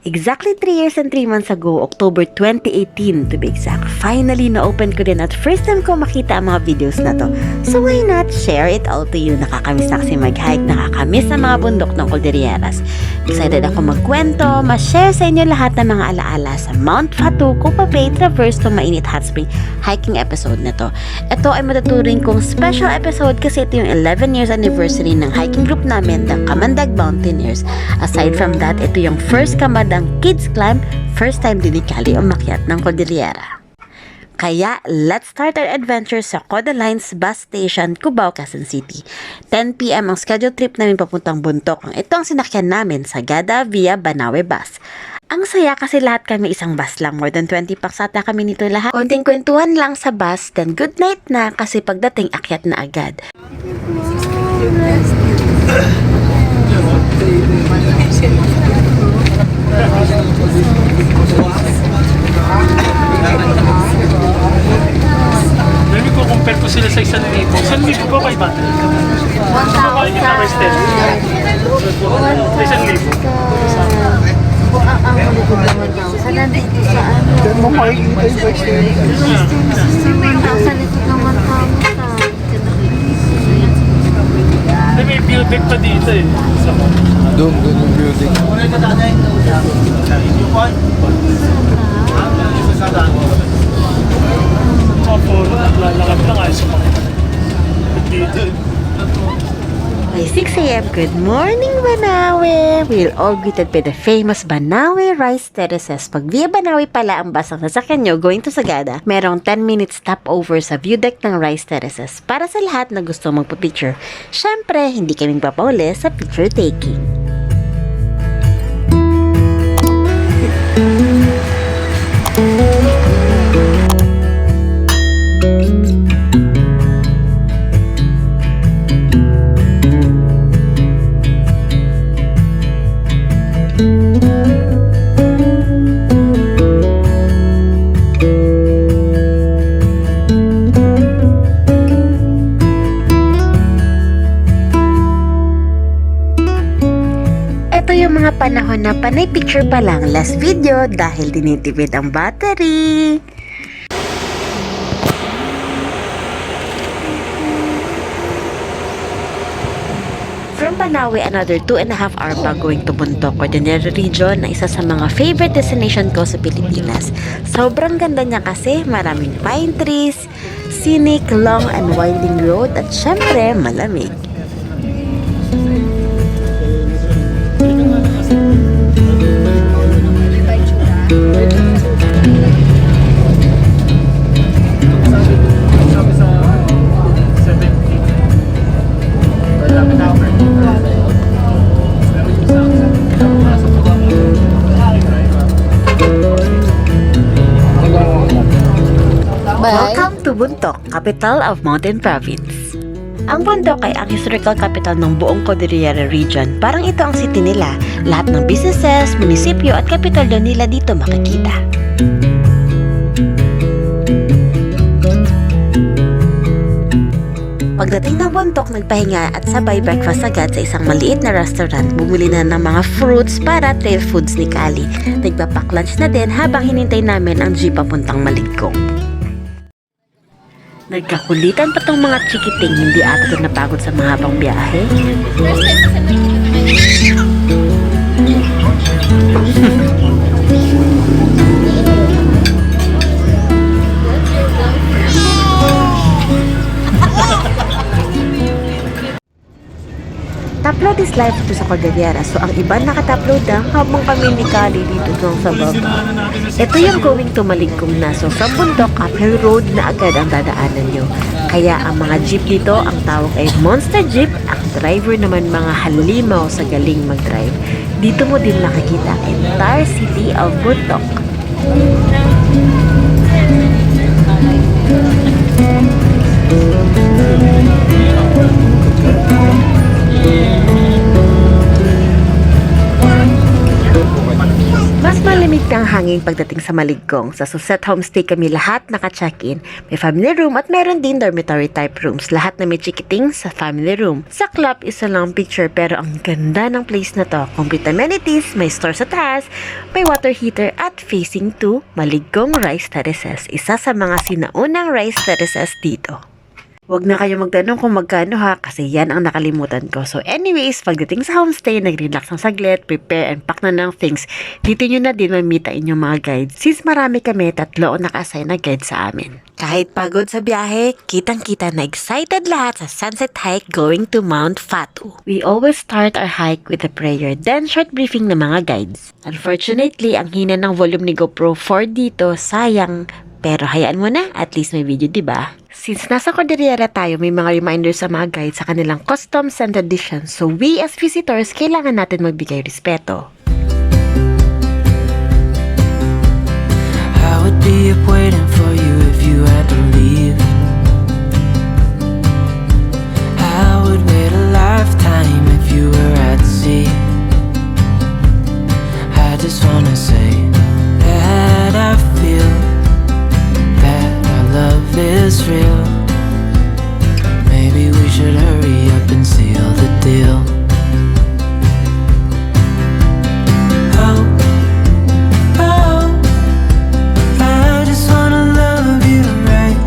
Exactly 3 years and 3 months ago, October 2018 to be exact, finally na-open ko din at first time ko makita ang mga videos na to. So why not share it all to you? Nakakamiss na kasi mag-hike, nakakamiss ang mga bundok ng Cordilleras. Excited ako magkwento, ma-share sa inyo lahat ng mga alaala sa Mount Fato ko pa Bay Traverse to Mainit Hot Spring hiking episode na to. Ito ay matuturing kong special episode kasi ito yung 11 years anniversary ng hiking group namin, the Kamandag Mountaineers. Aside from that, ito yung first Kamandag Kids Climb, first time din ni Kali umakyat ng Cordillera. Kaya, let's start our adventure sa Cordillera's Bus Station, Cubao, Quezon City. 10 PM ang scheduled trip namin papuntang Bontoc. Ito ang sinakyan namin sa Gada via Banawe Bus. Ang saya kasi lahat kami isang bus lang. More than 20 packs ata kami nito lahat. Konting kwentuhan lang sa bus, then good night na kasi pagdating akyat na agad. Dami ko compare ko sila sa 1,000. 1,000 ba kay Battle? 1,000. 1,000. Ang malikod naman daw. Sa nandito sa ano? Diyan mo makikita yung bike stand. 1,000 naman kamo sa. May building pa dito eh. Doon yung building. Puro naglalakad lang ay sumakit. Dito. By 6 AM, good morning Banawe! We're all greeted by the famous Banawe Rice Terraces. Pag via Banawe pala ang bus ng sasakyan nyo going to Sagada, merong 10 minutes stopover sa view deck ng Rice Terraces para sa lahat na gusto magpa-picture. Syempre, hindi kaming papauli sa picture taking. Ito yung mga panahon na panay picture pa lang, last video dahil dinitipid ang battery. From Banawe, another 2.5 hour pa going to Bontoc, Cordillera region na isa sa mga favorite destination ko sa Pilipinas. Sobrang ganda niya kasi maraming pine trees, scenic, long and winding road at syempre malamig. Welcome to Bontoc, capital of Mountain Province. Ang Bontoc ay ang historical capital ng buong Cordillera region. Parang ito ang city nila. Lahat ng businesses, munisipyo at capital doon nila dito makikita. Pagdating ng Bontoc, nagpahinga at sabay breakfast agad sa isang maliit na restaurant. Bumili na ng mga fruits para trail foods ni Kali. Nagpapack lunch na din habang hinintay namin ang jeep papuntang Maligcong. Nagkakulitan pa tong mga chikiting, hindi ata doon napagod sa mahabang biyahe. Upload is live dito sa Cordillera, so ang iba nakatupload lang habang kami ni Kali dito sa baba. Ito yung going to Maligcong na, so from Bontoc, uphill road na agad ang dadaanan nyo. Kaya ang mga jeep dito, ang tawag ay monster jeep, ang driver naman mga halimaw sa galing mag-drive. Dito mo din makikita ang entire city of Bontoc. Mas malamig na ang hangin pagdating sa Maligcong. Sa Suset Homestay kami lahat naka-check-in. May family room at meron din dormitory type rooms. Lahat na may chikiting sa family room. Sa club, isa lang picture pero ang ganda ng place na to. Complete amenities, may store sa taas, may water heater at facing to Maligcong Rice Terraces. Isa sa mga sinaunang rice terraces dito. Huwag na kayo magtanong kung magkano ha, kasi yan ang nakalimutan ko. So anyways, pagdating sa homestay, nag-relax ng saglit, prepare and pack na ng things. Dito nyo na din mamita inyong mga guides. Since marami kami, 3 ang naka-assign na guide sa amin. Kahit pagod sa biyahe, kitang-kita na excited lahat sa sunset hike going to Mount Fato. We always start our hike with a prayer, then short briefing ng mga guides. Unfortunately, ang hina ng volume ni GoPro 4 dito, sayang. Pero hayaan mo na, at least may video, diba? Since nasa Cordillera tayo, may mga reminders sa mga guides sa kanilang customs and traditions. So we as visitors, kailangan natin magbigay respeto. I would be up waiting for you if you had to leave. I would wait a lifetime if you were at sea. I just wanna say that I feel that our love is real. Maybe we should hurry up and seal the deal. Oh, oh, I just wanna love you right.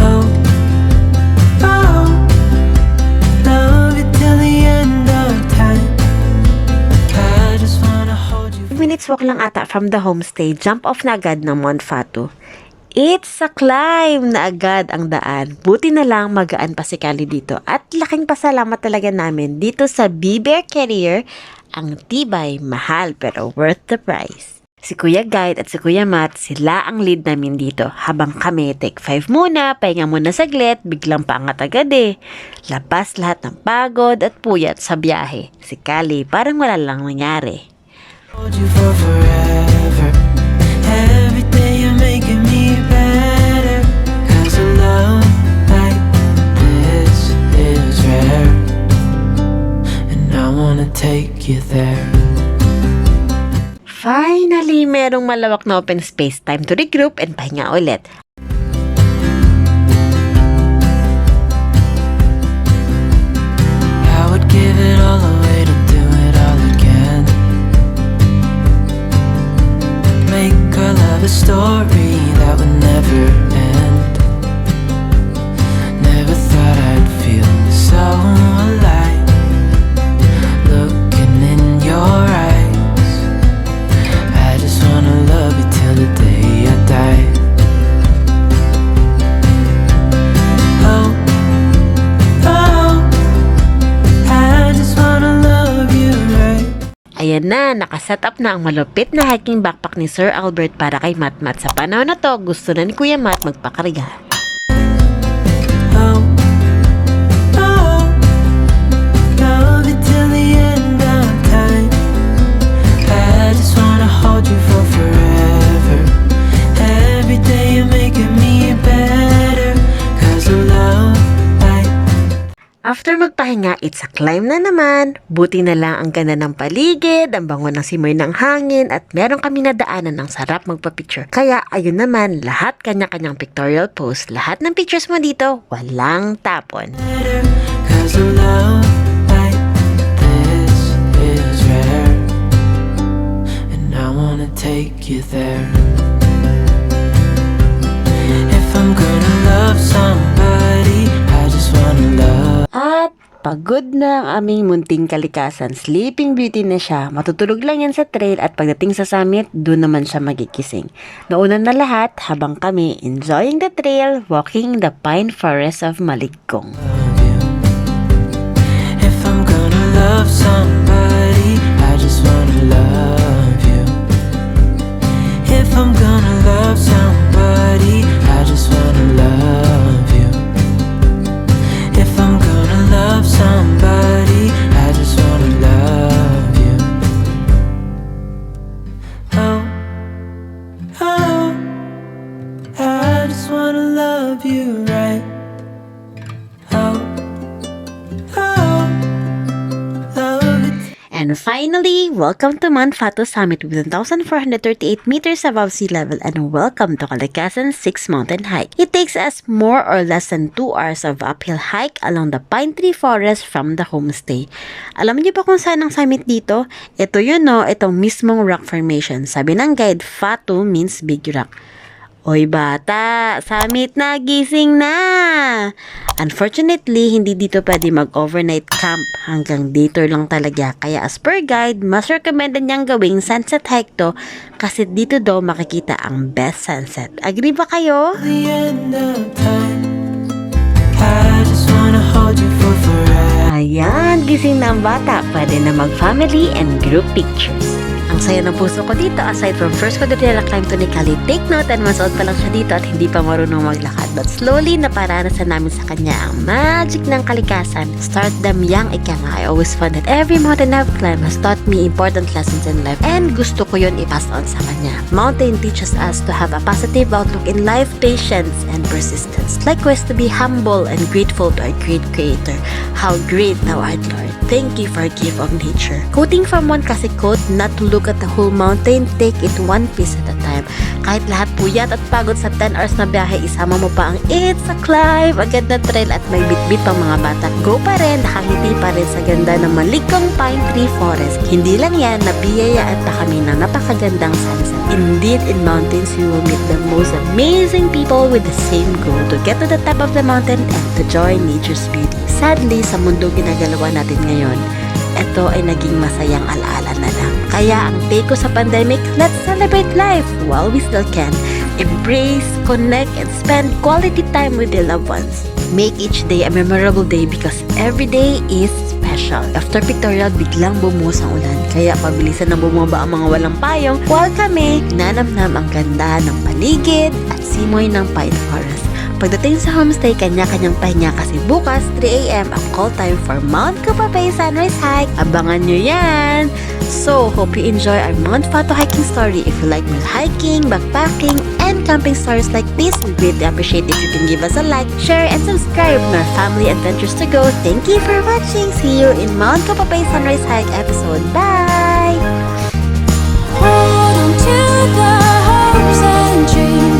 Oh, oh, love you till the end of time. I just wanna hold you. 5 minutes walk lang ata from the homestay, jump off na agad ng Mount Fato. It's a climb na agad ang daan. Buti na lang magaan pa si Kali dito. At laking pasalamat talaga namin dito sa B-Bear Carrier. Ang tibay, mahal pero worth the price. Si Kuya Guide at si Kuya Matt, sila ang lead namin dito. Habang kami, take 5 muna, pahinga muna saglit, biglang paangat agad eh. Labas lahat ng pagod at puyat sa biyahe. Si Kali, parang wala lang nangyari. Hold you for forever. Every day you're making me better. 'Cause a love like this is rare. And I wanna take you there. Finally, merong malawak na open space. Time to regroup and pahinga ulit. I would give it all away to do it all again. Make our love a story that would never end. Never thought I'd feel so alive, looking in your eyes. I just wanna love you till the day I die. Oh, oh, I just wanna love you right. Ayan na, nakaset up na ang malupit na hiking backpack ni Sir Albert para kay Matt. Sa panahon na to, gusto na ni Kuya Matt magpakarga. Oh, oh, love you till the end of time. I just wanna hold you for forever. Every day you're making me better. 'Cause I love like. After magpahinga, it's a climb na naman. Buti na lang ang ganda ng paligid, ang bango ng simoy ng hangin, at meron kami nadaanan ng sarap magpa-picture. Kaya ayun naman, lahat kanya-kanyang pictorial post. Lahat ng pictures mo dito, walang tapon. Better, 'cause a love like this is rare. And I wanna take you there. If I'm gonna love somebody, I just wanna love. At pagod na ang aming munting kalikasan. Sleeping Beauty na siya. Matutulog lang yan sa trail at pagdating sa summit, doon naman siya magikising. Nauna na lahat habang kami enjoying the trail, walking the pine forest of Maligcong. If I'm gonna love somebody, I just wanna love you. If I'm gonna love somebody, I just wanna love you. If I'm gonna love somebody, I just wanna love you. Oh, oh, I just wanna love you right. Oh, oh, love you Finally, welcome to Mount Fato Summit with 1,438 meters above sea level, and welcome to Kalikasan 6 mountain hike. It takes us more or less than 2 hours of uphill hike along the pine tree forest from the homestay. Alam niyo ba kung saan ang summit dito? Ito yun no, itong mismong rock formation. Sabi ng guide, Fato means big rock. Oy bata, summit na, gising na! Unfortunately, hindi dito pwede mag-overnight camp. Hanggang dito lang talaga. Kaya as per guide, mas recommended niyang gawing sunset hike to kasi dito daw makikita ang best sunset. Agree ba kayo? The end of time. I just wanna hold you for forever. Ayan, gising na ang bata. Pwede na mag-family and group pictures. Ang saya ng puso ko dito, aside from first Cordillera climb to ni Kali, take note and masuot pa lang siya dito at hindi pa marunong maglakad. But slowly, naparanasan namin sa kanya ang magic ng Kalikasan. Start them young, ika nga. I always found that every mountain I've climbed has taught me important lessons in life and gusto ko yun i-pass on sa kanya. Mountain teaches us to have a positive outlook in life, patience, and persistence. Likewise, to be humble and grateful to our great Creator. How great thou art, Lord. Thank you for a gift of nature. Quoting from one classic quote, not to look at the whole mountain, take it one piece at a time. Kahit lahat puyat at pagod sa 10 hours na biyahe, isama mo pa ang it's a climb, agad na trail at may bit-bit pang mga bata. Go pa rin, nakangiti pa rin sa ganda ng Maligcong Pine Tree Forest. Hindi lang yan, nabiyayaan pa kami ng napakagandang sunset. Indeed, in mountains, you will meet the most amazing people with the same goal to get to the top of the mountain and to join nature's beauty. Sadly, sa mundo ginagalawa natin ngayon, ito ay naging masayang alaala na lang. Kaya ang take ko sa pandemic, let's celebrate life while we still can. Embrace, connect, and spend quality time with your loved ones. Make each day a memorable day because every day is special. After pictorial, biglang bumuhos ang ulan. Kaya pabilisan na bumaba ang mga walang payong while kami nanamnam ang ganda ng paligid at simoy ng pine forest. Pagdating sa homestay, kanya-kanyang pahinga kasi bukas 3 AM ang call time for Mount Kapapay Sunrise Hike. Abangan nyo yan! So, hope you enjoy our Mount Fato hiking story. If you like more hiking, backpacking, and camping stories like this, we greatly appreciate if you can give us a like, share, and subscribe to our family adventures to go. Thank you for watching! See you in Mount Kapapay Sunrise Hike episode. Bye! Hold on to the hopes and dreams.